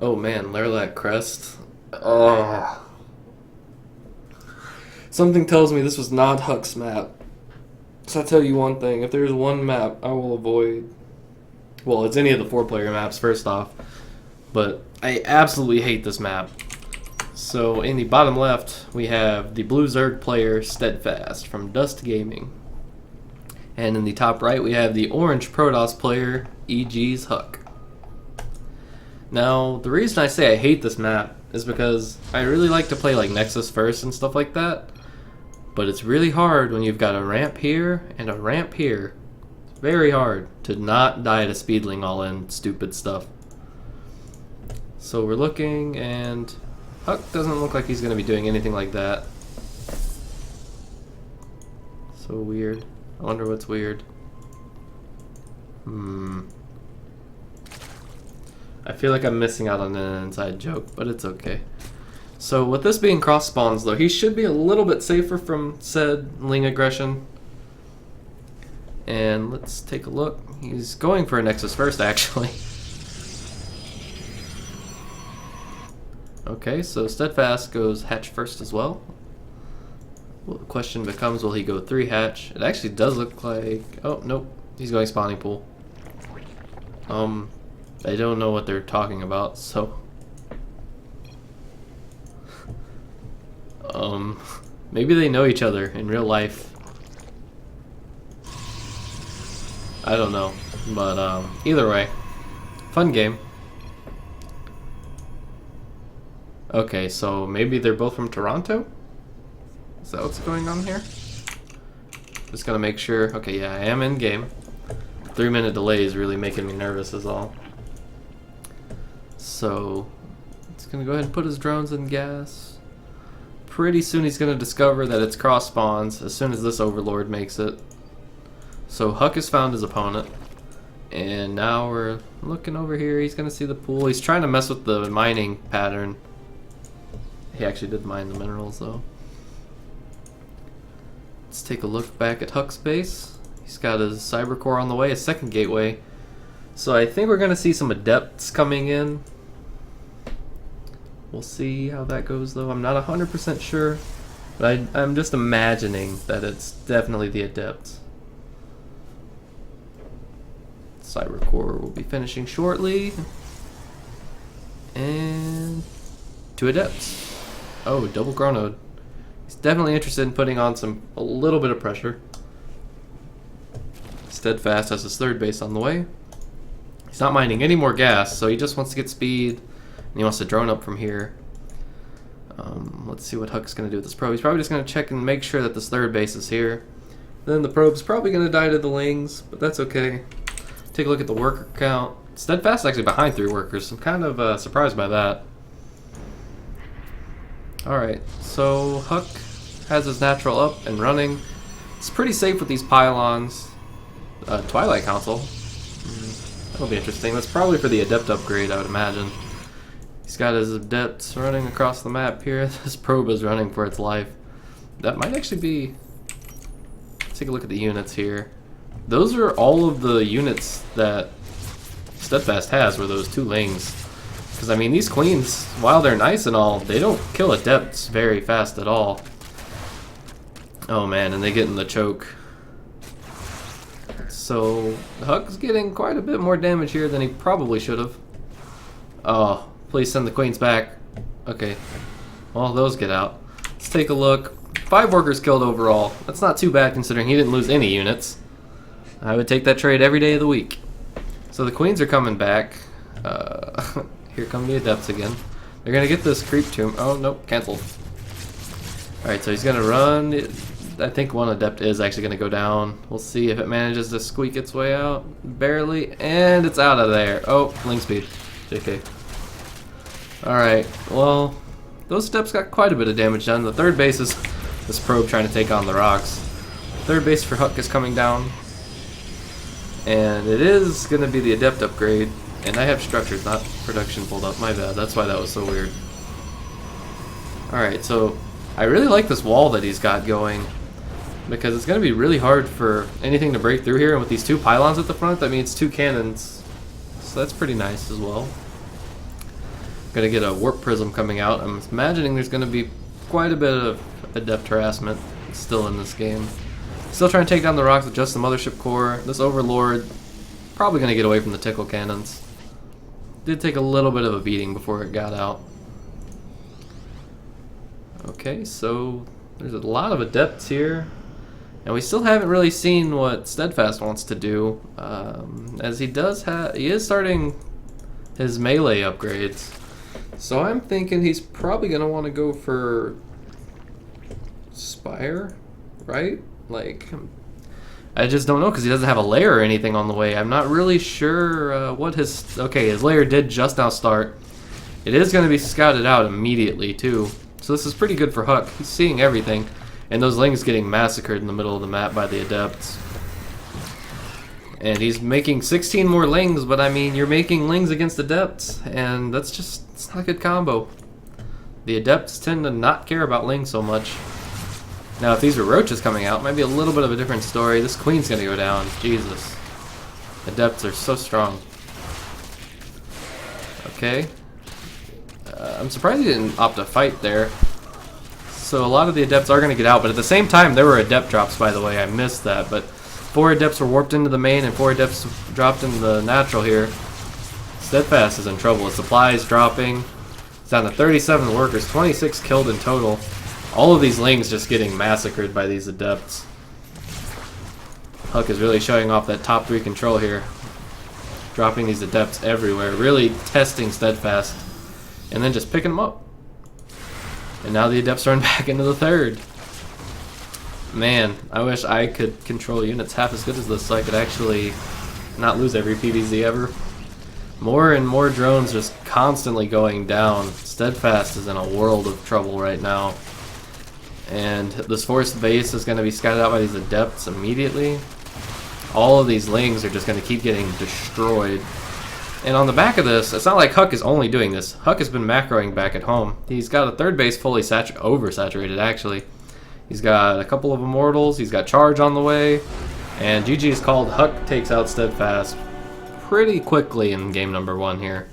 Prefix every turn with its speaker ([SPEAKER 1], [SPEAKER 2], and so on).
[SPEAKER 1] Oh man, Lerlac Crest. Oh. Something tells me this was not HuK's map. So I tell you one thing, if there's one map I will avoid, well, it's any of the 4-player maps first off, but I absolutely hate this map. So in the bottom left, we have the blue Zerg player Steadfast from Dust Gaming. And in the top right, we have the orange Protoss player EG's HuK. Now, the reason I say I hate this map is because I really like to play like Nexus first and stuff like that. But it's really hard when you've got a ramp here and a ramp here. It's very hard to not die to speedling all in stupid stuff. So we're looking, and HuK doesn't look like he's going to be doing anything like that. So weird. I wonder what's weird. I feel like I'm missing out on an inside joke, but it's okay. So with this being cross spawns though, he should be a little bit safer from said Ling aggression. And let's take a look. He's going for a Nexus first actually. Okay, so Steadfast goes hatch first as well. Well, the question becomes, will he go 3 hatch? It actually does look like... Oh, nope. He's going spawning pool. I don't know what they're talking about, so... maybe they know each other in real life. I don't know. But, either way. Fun game. Okay, so maybe they're both from Toronto? Is that what's going on here? Just gotta make sure. Okay, yeah, I am in game. 3-minute delay is really making me nervous is all. So, it's gonna go ahead and put his drones in gas. Pretty soon he's gonna discover that it's cross spawns as soon as this overlord makes it. So HuK has found his opponent. And now we're looking over here. He's gonna see the pool. He's trying to mess with the mining pattern. He actually did mine the minerals though. Let's take a look back at HuK's base. He's got his cyber core on the way, a second gateway. So I think we're gonna see some adepts coming in. We'll see how that goes though. I'm not 100% sure, but I'm just imagining that it's definitely the adepts. Cyber core will be finishing shortly. And 2 adepts. Oh, double chronoed. He's definitely interested in putting on a little bit of pressure. Steadfast has his 3rd base on the way. He's not mining any more gas, so he just wants to get speed, and he wants to drone up from here. Let's see what HuK's going to do with this probe. He's probably just going to check and make sure that this 3rd base is here. Then the probe's probably going to die to the Lings, but that's okay. Take a look at the worker count. Steadfast is actually behind 3 workers. I'm kind of surprised by that. Alright, so HuK has his natural up and running. It's pretty safe with these pylons. Twilight Council. That'll be interesting. That's probably for the Adept upgrade, I would imagine. He's got his Adepts running across the map here. This probe is running for its life. That might actually be... Let's take a look at the units here. Those are all of the units that Steadfast has, were those 2 Lings. Because, I mean, these Queens, while they're nice and all, they don't kill Adepts very fast at all. Oh man, and they get in the choke. So, HuK's getting quite a bit more damage here than he probably should have. Oh, please send the Queens back. Okay. Well, those get out. Let's take a look. 5 workers killed overall. That's not too bad considering he didn't lose any units. I would take that trade every day of the week. So the Queens are coming back. Here come the Adepts again. They're going to get this creep tomb. Oh, nope, canceled. Alright, so he's going to run. I think one Adept is actually going to go down. We'll see if it manages to squeak its way out. Barely. And it's out of there. Oh, Ling speed. JK. Alright, well, those Adepts got quite a bit of damage done. The 3rd base is this probe trying to take on the rocks. 3rd base for HuK is coming down. And it is going to be the Adept upgrade. And I have structures, not production pulled up. My bad. That's why that was so weird. Alright, so I really like this wall that he's got going. Because it's going to be really hard for anything to break through here. And with these 2 pylons at the front, that means 2 cannons. So that's pretty nice as well. Gonna get a warp prism coming out. I'm imagining there's gonna be quite a bit of adept harassment still in this game. Still trying to take down the rocks with just the mothership core. This overlord probably gonna get away from the tickle cannons. Did take a little bit of a beating before it got out. Okay, so there's a lot of adepts here, and we still haven't really seen what Steadfast wants to do, as he is starting his melee upgrades. So I'm thinking he's probably gonna want to go for Spire, right? Like, I just don't know because he doesn't have a lair or anything on the way. I'm not really sure what his... Okay, his lair did just now start. It is going to be scouted out immediately too. So this is pretty good for HuK. He's seeing everything. And those lings getting massacred in the middle of the map by the adepts. And he's making 16 more lings, but I mean, you're making lings against adepts, and that's just, it's not a good combo. The adepts tend to not care about lings so much. Now, if these were roaches coming out, it might be a little bit of a different story. This queen's gonna go down. Jesus. Adepts are so strong. Okay. I'm surprised he didn't opt to fight there. So a lot of the adepts are gonna get out, but at the same time, there were adept drops, by the way. I missed that, but 4 adepts were warped into the main and 4 adepts dropped into the natural here. Steadfast is in trouble. His supply is dropping. It's down to 37 workers, 26 killed in total. All of these lings just getting massacred by these adepts. HuK is really showing off that top 3 control here. Dropping these adepts everywhere, really testing Steadfast. And then just picking them up. And now the adepts run back into the 3rd. Man, I wish I could control units half as good as this so I could actually not lose every PvZ ever. More and more drones just constantly going down. Steadfast is in a world of trouble right now. And this forced base is going to be scouted out by these adepts immediately. All of these lings are just going to keep getting destroyed. And on the back of this, it's not like HuK is only doing this. HuK has been macroing back at home. He's got a 3rd base fully oversaturated, actually. He's got a couple of immortals, he's got charge on the way, and GG is called. HuK takes out Steadfast pretty quickly in game number 1 here.